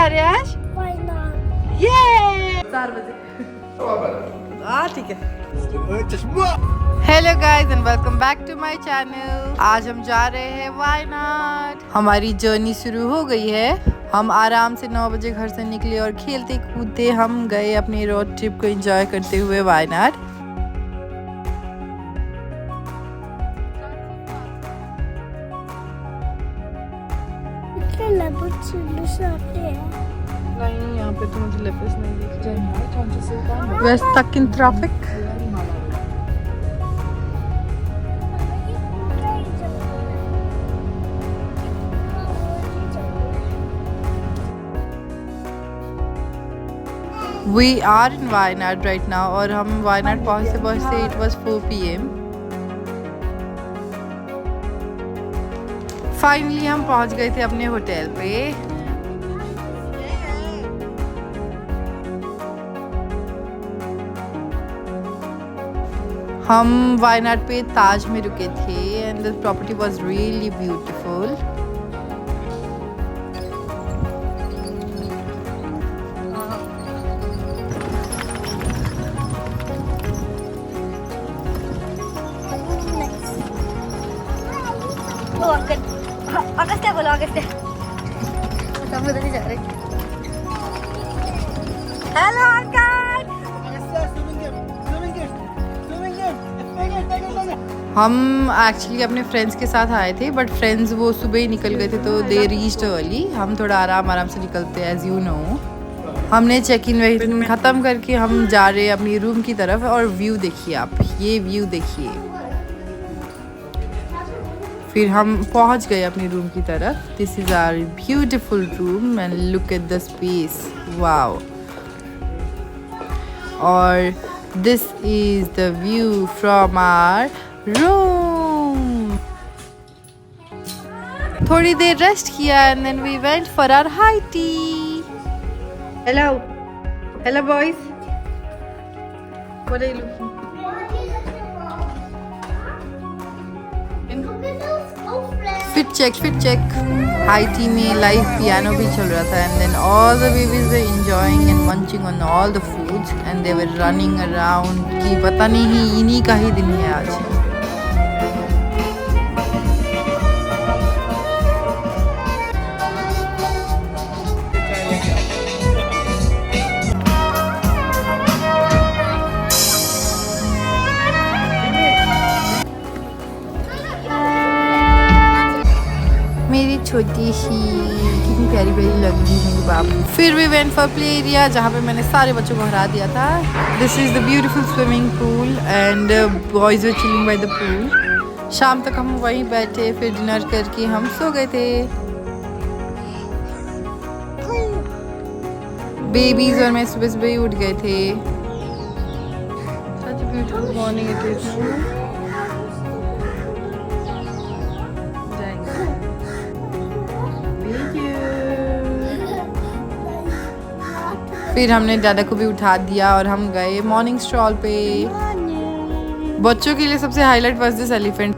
जा रहे हैं आज? ये 4 बजे। हाँ ठीक है। Hello guys and welcome back to my channel. आज हम जा रहे हैं वायनाड। हमारी जर्नी शुरू हो गई है। हम आराम से 9 बजे घर से निकले और खेलते कूदते हम गए अपने रोड ट्रिप को एंजॉय करते हुए वायनाड। नहीं, यहाँ पे तो मुझे लेपिस नहीं दिख रहा। We're stuck in traffic. We are in Wayanad right now और हम वायनाड पहुँचते it was 4 PM. फाइनली हम पहुँच गए थे अपने होटल पे। हम वायनाड पे ताज में रुके थे and the property was really beautiful. अगस्त है, बोलो अगस्त है। सब उधर ही जा रहे। Hello uncle. हम एक्चुअली अपने फ्रेंड्स के साथ आए थे बट फ्रेंड्स वो सुबह ही निकल गए थे तो दे रीच्ड अर्ली। हम थोड़ा आराम से निकलते हैं एज यू नो। हमने चेक इन ख़त्म करके हम जा रहे हैं अपनी रूम की तरफ और व्यू देखिए आप, ये व्यू देखिए। फिर हम पहुंच गए अपनी रूम की तरफ। This is our beautiful room and look at the space, wow. और this is the view from our room. थोड़ी देर रेस्ट किया and then we went for our high tea. Hello hello boys, what are you looking? Fit check. High tea में live piano भी चल रहा था and then all the babies were enjoying and munching on all the foods and they were running around कि पता नहीं इन्हीं का ही दिन है आज। मेरी छोटी सी कितनी प्यारी प्यारी लग रही है मेरी बाप। फिर भी वेंट फॉर प्ले एरिया जहाँ पे मैंने सारे बच्चों को हरा दिया था। This is the beautiful swimming pool and boys were chilling bye the pool. शाम तक हम वहीं बैठे, फिर डिनर करके हम सो गए थे। बेबीज और मैं सुबह सुबह ही उठ गए थे। Such beautiful morning it is. फिर हमने दादा को भी उठा दिया और हम गए मॉर्निंग स्ट्रॉल पे। बच्चों के लिए सबसे highlight was this elephant.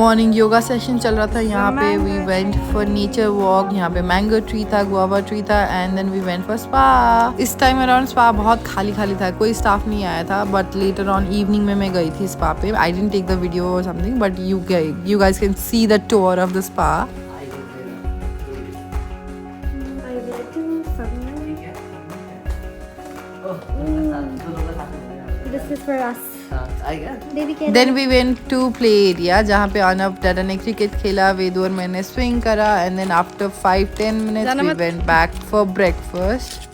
Morning yoga session चल रहा था यहाँ पे। We went for nature walk. यहाँ पे मैंगो ट्री था, गुआवा ट्री था and then we went for spa. इस टाइम अराउंड स्पा बहुत खाली था, कोई स्टाफ नहीं आया था। बट लेटर ऑन इवनिंग में मैं गई थी स्पा पे। I didn't take the video और something but you guys can see the tour of the spa. This is for us. Then we went to play area जहाँ पे अर्नव दादा ने क्रिकेट खेला, वेदू और मैंने स्विंग करा and then after 5-10 minutes we went back for breakfast.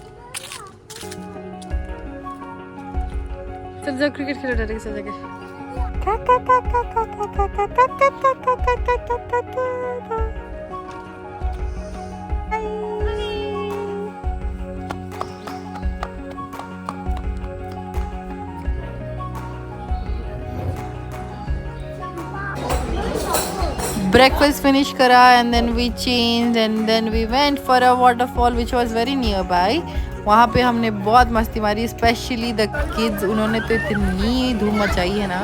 चल जाओ क्रिकेट खेलो दादा के साथ जाके। Breakfast finish kara and then we changed and then we went for a waterfall which was very nearby. वहाँ पे हमने बहुत मस्ती मारी, स्पेशली द किड्स। उन्होंने तो इतनी धूम मचाई है ना।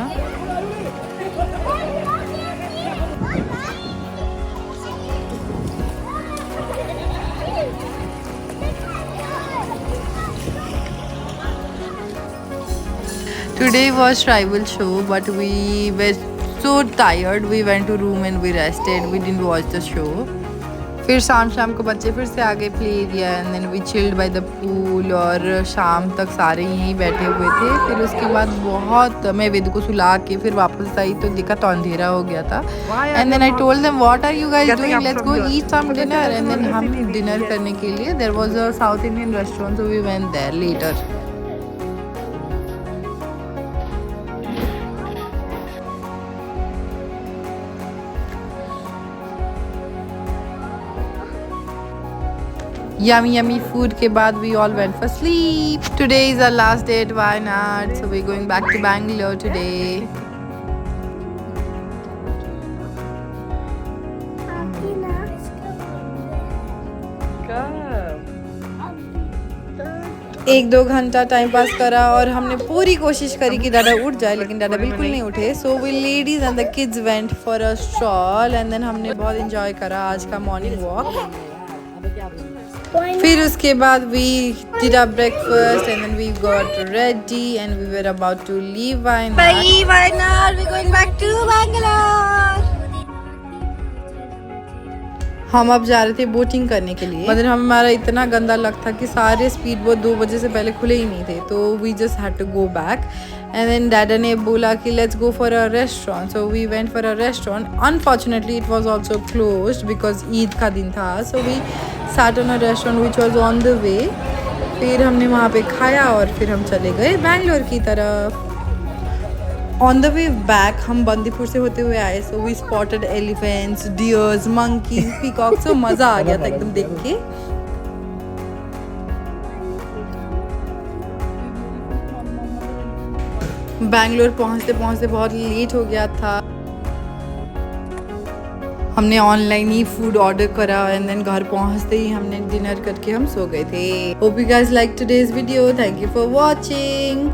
Today was tribal show, but we were so tired. We went to room and we rested. We didn't watch the show. फिर शाम को बच्चे फिर से आगे play area and then we chilled by the pool और शाम तक सारे यहीं बैठे हुए थे। फिर उसके बाद बहुत मैं वेद को सुला के फिर वापस आई तो देखा तो अंधेरा हो गया था and then I told them what are you guys doing, let's go eat some dinner. And then हम डिनर करने के लिए there was a South Indian restaurant so we went there later. Yummy food के बाद we all went for sleep. Today is our last day at Wayanad, so we're going back to Bangalore today. एक दो घंटा time pass करा और हमने पूरी कोशिश करी कि दादा उठ जाए लेकिन दादा बिल्कुल नहीं उठे। So we ladies and the kids went for a stroll and then हमने बहुत इंजॉय करा आज का मॉर्निंग वॉक। फिर उसके बाद we did a breakfast and then we got ready and we were about to leave Wayanad. Bye Wayanad, we going back to Bangalore. हम अब जा रहे थे बोटिंग करने के लिए, मतलब हमारा इतना गंदा लग था कि सारे स्पीड बोट 2 बजे से पहले खुले ही नहीं थे, तो we just had to go back. And then डैडा ने बोला कि let's go for a restaurant, so we went for a restaurant. Unfortunately it was also closed because Eid का दिन था, so we sat on a restaurant which was on the way। फिर हमने वहाँ पे खाया और फिर हम चले गए बैंगलोर की तरफ। ऑन द वे बैक हम बंदीपुर से होते हुए आए, so we spotted elephants, deers, monkeys, peacock, so मज़ा आ गया था एकदम देख के। बैंगलोर पहुँचते पहुँचते बहुत लेट हो गया था। हमने ऑनलाइन ही फूड ऑर्डर करा एंड देन घर पहुंचते ही हमने डिनर करके हम सो गए थे। Hope you guys like today's video. Thank you for watching.